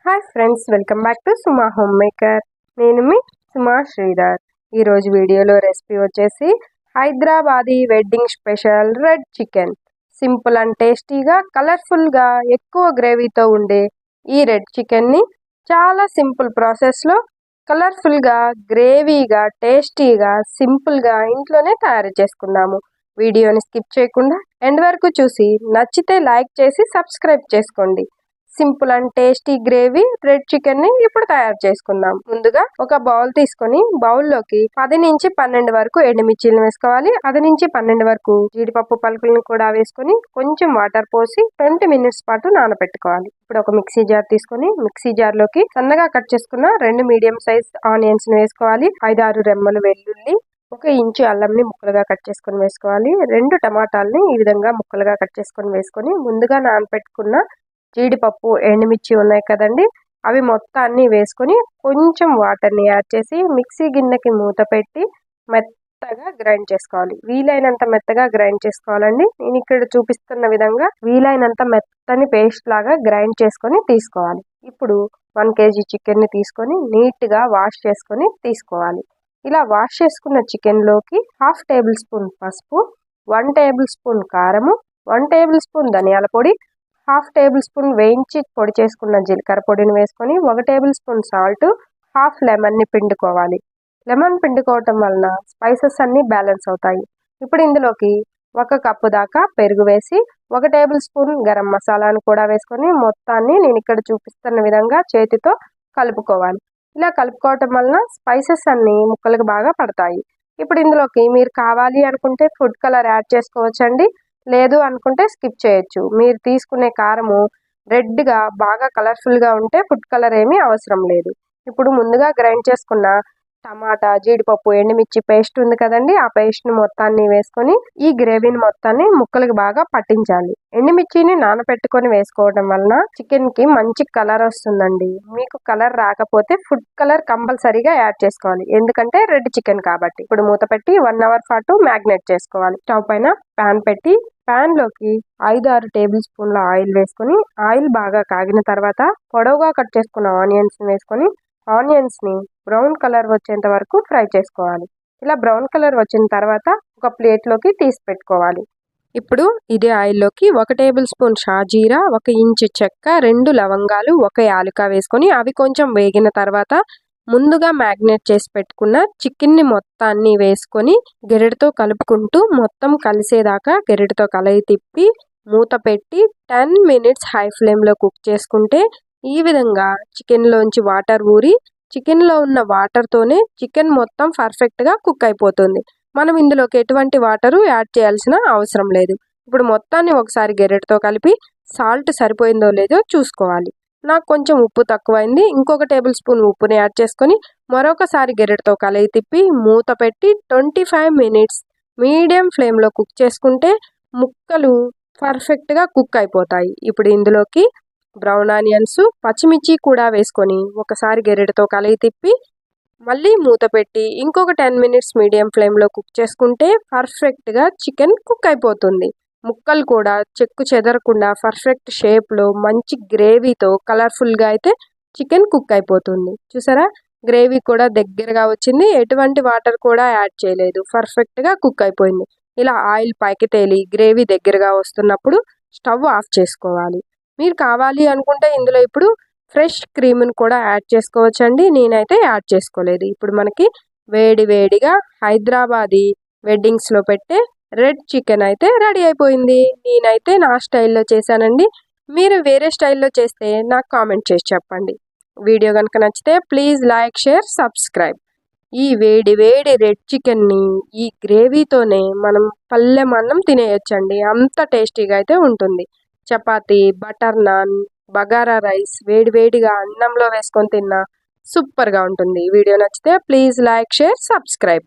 Hi friends, welcome back to Suma home maker. నేను మీ సుమా శ్రీధర్. ఈరోజు వీడియోలో రెసిపీ వచ్చేసి Hyderabadi wedding special red chicken. Simple and టేస్టీగా, కలర్ఫుల్గా, ఎక్కువ గ్రేవీతో ఉండే ఈ రెడ్ చికెన్ని చాలా సింపుల్ ప్రాసెస్లో కలర్ఫుల్గా, గ్రేవీగా, టేస్టీగా, సింపుల్గా ఇంట్లోనే తయారు చేసుకుందాము. వీడియోని స్కిప్ చేయకుండా ఎండ్ వరకు చూసి నచ్చితే లైక్ చేసి సబ్స్క్రైబ్ చేసుకోండి. Simple and tasty gravy red chicken ని ఇప్పుడు తయారు చేసుకుందాం. ముందుగా ఒక బౌల్ తీసుకొని బౌల్లోకి 10 నుంచి 12 వరకు ఎండుమిర్చీలను వేసుకోవాలి. 10 నుంచి 12 వరకు జీడిపప్పు పలుకులను కూడా వేసుకొని కొంచెం వాటర్ పోసి 20 మినిట్స్ పాటు నానబెట్టుకోవాలి. ఇప్పుడు ఒక మిక్సీ జార్ తీసుకొని మిక్సీ జార్ లోకి సన్నగా కట్ చేసుకున్న 2 మీడియం సైజ్ ఆనియన్స్ ని వేసుకోవాలి. 5-6 రెమ్మలు వెల్లుల్లి, 1 ఇంచు అల్లంని ముక్కలుగా కట్ చేసుకొని వేసుకోవాలి. 2 టమాటాలని ఈ విధంగా ముక్కలుగా కట్ చేసుకొని వేసుకొని ముందుగా నానబెట్టుకున్న జీడిపప్పు, ఎండుమిర్చి ఉన్నాయి కదండి, అవి మొత్తాన్ని వేసుకొని కొంచెం వాటర్ని యాడ్ చేసి మిక్సీ గిన్నెకి మూత పెట్టి మెత్తగా గ్రైండ్ చేసుకోవాలి. వీలైనంత మెత్తగా గ్రైండ్ చేసుకోవాలండి. నేను ఇక్కడ చూపిస్తున్న విధంగా వీలైనంత మెత్తని పేస్ట్ లాగా గ్రైండ్ చేసుకొని తీసుకోవాలి. ఇప్పుడు 1 kg చికెన్ని తీసుకొని నీట్గా వాష్ చేసుకొని తీసుకోవాలి. ఇలా వాష్ చేసుకున్న చికెన్లోకి 1/2 టేబుల్ స్పూన్ పసుపు, 1 టేబుల్ స్పూన్ కారము, 1 టేబుల్ స్పూన్ ధనియాల పొడి, 1/2 టేబుల్ స్పూన్ వేయించి పొడి చేసుకున్న జీలకర్ర పొడిని వేసుకొని 1 టేబుల్ స్పూన్ సాల్ట్, 1/2 లెమన్ని పిండుకోవాలి. లెమన్ పిండుకోవటం వలన స్పైసెస్ అన్నీ బ్యాలెన్స్ అవుతాయి. ఇప్పుడు ఇందులోకి 1 కప్పు దాకా పెరుగు వేసి 1 టేబుల్ స్పూన్ గరం మసాలాను కూడా వేసుకొని మొత్తాన్ని నేను ఇక్కడ చూపిస్తున్న విధంగా చేతితో కలుపుకోవాలి. ఇలా కలుపుకోవటం వలన స్పైసెస్ అన్నీ ముక్కలకు బాగా పడతాయి. ఇప్పుడు ఇందులోకి మీరు కావాలి అనుకుంటే ఫుడ్ కలర్ యాడ్ చేసుకోవచ్చండి, లేదు అనుకుంటే స్కిప్ చేయొచ్చు. మీరు తీసుకునే కారము రెడ్గా బాగా కలర్ఫుల్గా ఉంటే ఫుడ్ కలర్ ఏమీ అవసరం లేదు. ఇప్పుడు ముందుగా గ్రైండ్ చేసుకున్న టమాటా, జీడిపప్పు, ఎండుమిర్చి పేస్ట్ ఉంది కదండి, ఆ పేస్ట్ని మొత్తాన్ని వేసుకొని ఈ గ్రేవీని మొత్తాన్ని ముక్కలకి బాగా పట్టించాలి. ఎండుమిర్చిని నానబెట్టుకొని వేసుకోవడం వలన చికెన్కి మంచి కలర్ వస్తుందండి. మీకు కలర్ రాకపోతే ఫుడ్ కలర్ కంపల్సరీగా యాడ్ చేసుకోవాలి, ఎందుకంటే రెడ్ చికెన్ కాబట్టి. ఇప్పుడు మూత పెట్టి 1 అవర్ పాటు మ్యాగ్నేట్ చేసుకోవాలి. స్టవ్ పైన ప్యాన్ పెట్టి ప్యాన్లోకి 5-6 టేబుల్ స్పూన్ల ఆయిల్ వేసుకొని ఆయిల్ బాగా కాగిన తర్వాత పొడవుగా కట్ చేసుకున్న ఆనియన్స్ వేసుకొని ఆనియన్స్ని బ్రౌన్ కలర్ వచ్చేంత వరకు ఫ్రై చేసుకోవాలి. ఇలా బ్రౌన్ కలర్ వచ్చిన తర్వాత ఒక ప్లేట్లోకి తీసి పెట్టుకోవాలి. ఇప్పుడు ఇదే ఆయిల్లోకి 1 టేబుల్ స్పూన్ షాజీరా, 1 ఇంచు చెక్క, 2 లవంగాలు, 1 యాలుక వేసుకొని అవి కొంచెం వేగిన తర్వాత ముందుగా మ్యాగ్నేట్ చేసి పెట్టుకున్న చికెన్ని మొత్తాన్ని వేసుకొని గెరెడతో కలుపుకుంటూ మొత్తం కలిసేదాకా గెరెడతో కలయి తిప్పి మూత పెట్టి 10 మినిట్స్ హై ఫ్లేమ్లో కుక్ చేసుకుంటే ఈ విధంగా చికెన్లోంచి వాటర్ ఊరి చికెన్లో ఉన్న వాటర్తోనే చికెన్ మొత్తం పర్ఫెక్ట్గా కుక్ అయిపోతుంది. మనం ఇందులోకి ఎటువంటి వాటరు యాడ్ చేయాల్సిన అవసరం లేదు. ఇప్పుడు మొత్తాన్ని ఒకసారి గెరెడతో కలిపి సాల్ట్ సరిపోయిందో లేదో చూసుకోవాలి. నాకు కొంచెం ఉప్పు తక్కువైంది, ఇంకొక టేబుల్ స్పూన్ ఉప్పుని యాడ్ చేసుకొని మరొకసారి గెరెడతో కలయి తిప్పి మూత పెట్టి 25 మినిట్స్ మీడియం ఫ్లేమ్లో కుక్ చేసుకుంటే ముక్కలు పర్ఫెక్ట్గా కుక్ అయిపోతాయి. ఇప్పుడు ఇందులోకి బ్రౌన్ ఆనియన్స్, పచ్చిమిర్చి కూడా వేసుకొని ఒకసారి గెరెడతో కలయి తిప్పి మళ్ళీ మూత పెట్టి ఇంకొక 10 మినిట్స్ మీడియం ఫ్లేమ్లో కుక్ చేసుకుంటే పర్ఫెక్ట్గా చికెన్ కుక్ అయిపోతుంది. ముక్కలు కూడా చెక్కు చెదరకుండా పర్ఫెక్ట్ షేప్లో మంచి గ్రేవీతో కలర్ఫుల్గా అయితే చికెన్ కుక్ అయిపోతుంది. చూసారా, గ్రేవీ కూడా దగ్గరగా వచ్చింది, ఎటువంటి వాటర్ కూడా యాడ్ చేయలేదు, పర్ఫెక్ట్గా కుక్ అయిపోయింది. ఇలా ఆయిల్ పైకి తేలి గ్రేవీ దగ్గరగా వస్తున్నప్పుడు స్టవ్ ఆఫ్ చేసుకోవాలి. మీరు కావాలి అనుకుంటే ఇందులో ఇప్పుడు ఫ్రెష్ క్రీమ్ని కూడా యాడ్ చేసుకోవచ్చండి, నేనైతే యాడ్ చేసుకోలేదు. ఇప్పుడు మనకి వేడి వేడిగా హైదరాబాదీ వెడ్డింగ్స్లో పెట్టే రెడ్ చికెన్ అయితే రెడీ అయిపోయింది. నేనైతే నా స్టైల్లో చేశానండి, మీరు వేరే స్టైల్లో చేస్తే నాకు కామెంట్ చేసి చెప్పండి. వీడియో కనుక నచ్చితే ప్లీజ్ లైక్, షేర్, సబ్స్క్రైబ్. ఈ వేడి వేడి రెడ్ చికెన్ని ఈ గ్రేవీతోనే మనం పల్లెం అన్నం తినేయొచ్చండి, అంత టేస్టీగా అయితే ఉంటుంది. Chapati, butter non, bagara rice వేడి వేడిగా అన్నంలో వేసుకొని తిన్నా సూపర్గా ఉంటుంది. వీడియో నచ్చితే ప్లీజ్ లైక్, షేర్, సబ్స్క్రైబ్.